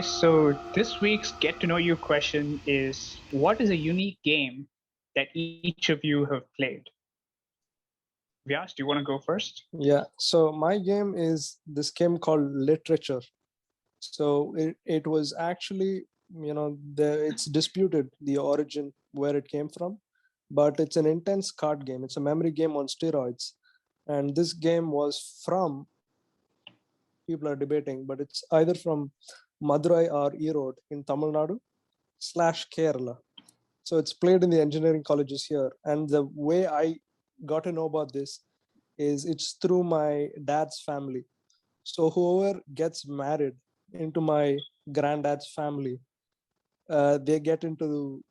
So this week's Get to Know You question is, what is a unique game that each of you have played? Vyaas, do you want to go first? Yeah, so my game is this game called Literature. So it was actually, it's disputed the origin where it came from, but it's an intense card game. It's a memory game on steroids. And this game was from, people are debating, but it's either from Madurai or Erode in Tamil Nadu / Kerala. So it's played in the engineering colleges here. And the way I got to know about this is it's through my dad's family. So whoever gets married into my granddad's family, they get to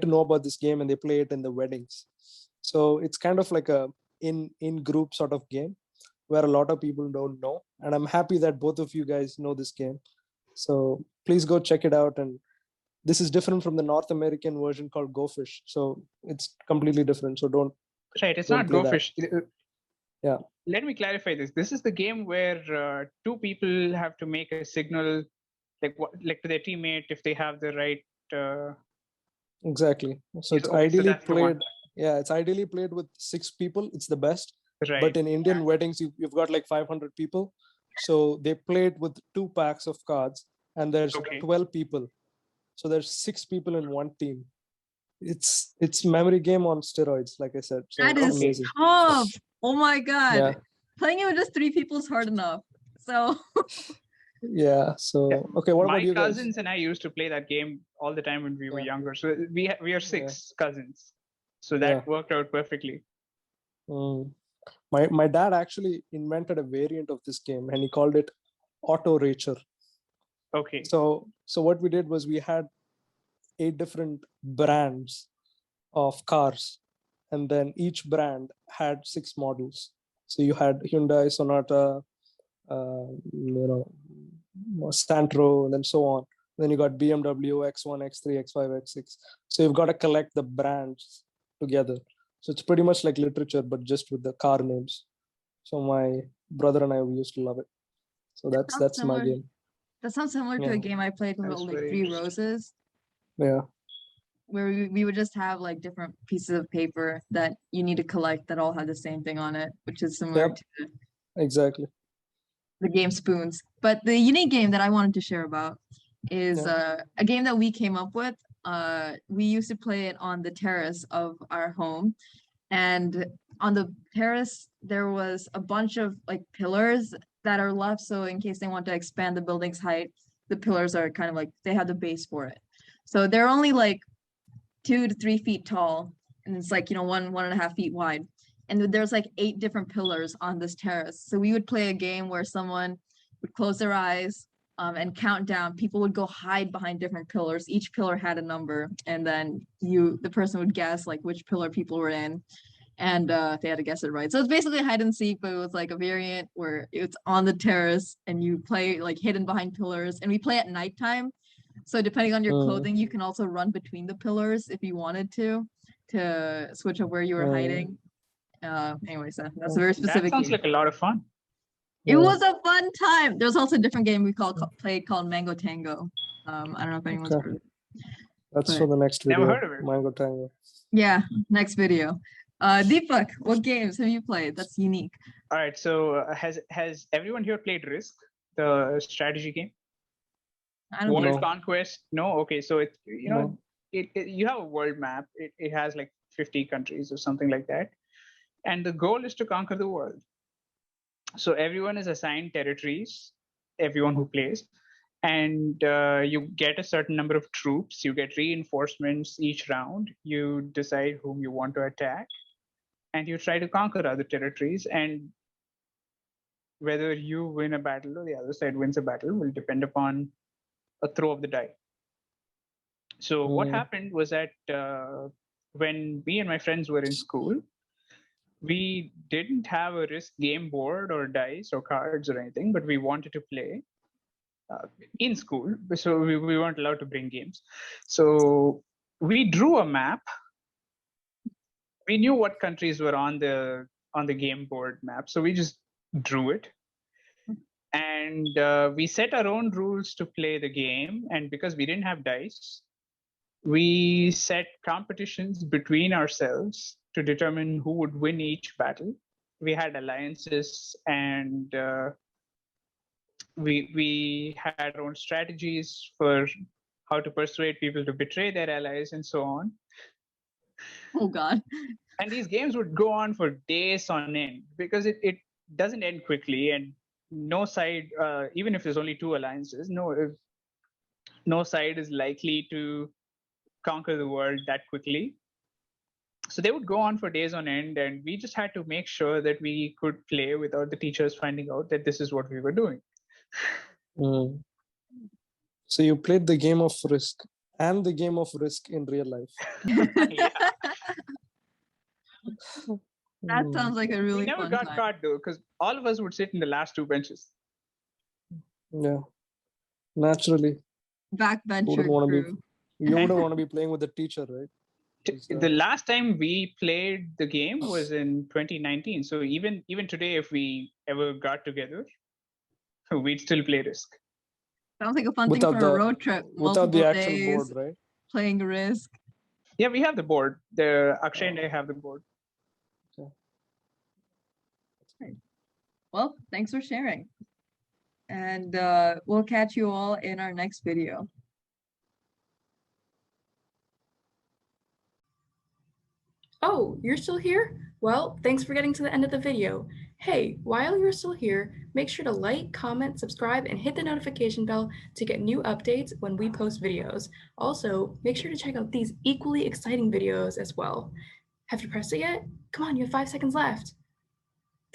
know about this game and they play it in the weddings. So it's kind of like a in group sort of game where a lot of people don't know. And I'm happy that both of you guys know this game. So please go check it out. And this is different from the North American version called Go Fish. So it's completely different. So don't. Right, it's not Go Fish. Yeah. Let me clarify this. This is the game where two people have to make a signal, like to their teammate if they have the right. Exactly. So it's ideally played. Yeah, it's ideally played with 6 people. It's the best. Right. But in Indian weddings, you've got like 500 people. So they play it with 2 packs of cards, and there's 12 people. So there's 6 people in one team. It's memory game on steroids, like I said. So that is amazing. Tough. Oh my god. Yeah. Playing it with just 3 people is hard enough. So yeah. So okay, what about you guys? My cousins and I used to play that game all the time when we were younger. So we are 6 cousins. So that worked out perfectly. My dad actually invented a variant of this game and he called it Auto Racer. Okay. So what we did was we had 8 different brands of cars, and then each brand had 6 models. So you had Hyundai, Sonata, Stantro, and then so on. Then you got BMW, X1, X3, X5, X6. So you've got to collect the brands together. So it's pretty much like Literature, but just with the car names. So my brother and I, we used to love it. So that's my game. That sounds similar to a game I played called like 3 Roses. Yeah. Where we would just have like different pieces of paper that you need to collect that all had the same thing on it, which is similar to exactly the game Spoons. But the unique game that I wanted to share about is a game that we came up with. We used to play it on the terrace of our home, and on the terrace there was a bunch of like pillars that are left, so in case they want to expand the building's height, the pillars are kind of like they have the base for it. So they're only like 2 to 3 feet tall, and it's like 1.5 feet wide, and there's like 8 different pillars on this terrace. So we would play a game where someone would close their eyes and count down. People would go hide behind different pillars. Each pillar had a number, and then the person would guess like which pillar people were in, and they had to guess it right. So it's basically hide and seek, but it was like a variant where it's on the terrace and you play like hidden behind pillars, and we play at nighttime. So depending on your clothing, you can also run between the pillars if you wanted to switch up where you were hiding. Anyways, that's a very specific That sounds game. like a lot of fun. It was a fun time. There's also a different game we played called Mango Tango. I don't know if anyone's heard of it. That's for the next video. Never heard of it. Mango Tango. Yeah, next video. Deepak, what games have you played that's unique? All right. So has everyone here played Risk, the strategy game? I don't know. World Conquest? No. Okay. So it you have a world map. It has like 50 countries or something like that, and the goal is to conquer the world. So everyone is assigned territories, everyone who plays, and you get a certain number of troops. You get reinforcements each round. You decide whom you want to attack, and you try to conquer other territories. And whether you win a battle or the other side wins a battle will depend upon a throw of the die. So what happened was that when me and my friends were in school, we didn't have a Risk game board or dice or cards or anything, but we wanted to play in school. So we weren't allowed to bring games. So we drew a map. We knew what countries were on the game board map. So we just drew it. And And we set our own rules to play the game. And because we didn't have dice, we set competitions between ourselves to determine who would win each battle. We had alliances, and we had our own strategies for how to persuade people to betray their allies and so on. Oh God. And these games would go on for days on end because it doesn't end quickly, and no side, even if there's only two alliances, no side is likely to conquer the world that quickly. So they would go on for days on end, and we just had to make sure that we could play without the teachers finding out that this is what we were doing. So you played the game of Risk and the game of Risk in real life. Yeah. That sounds like a really We never fun got time. caught though, because all of us would sit in the last two benches. Yeah, naturally. Backbencher Wouldn't want to be. crew. You wouldn't want to be playing with the teacher, right? The last time we played the game was in 2019. So even today, if we ever got together, we'd still play Risk. Sounds like a fun thing Without for a the- road trip. Without the Multiple actual days board, right? playing Risk. Yeah, we have the board. The Akshay and I have the board. Well, thanks for sharing. And we'll catch you all in our next video. Oh, you're still here? Well, thanks for getting to the end of the video. Hey, while you're still here, make sure to like, comment, subscribe, and hit the notification bell to get new updates when we post videos. Also, make sure to check out these equally exciting videos as well. Have you pressed it yet? Come on, you have 5 seconds left.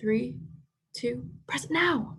3, 2, press it now.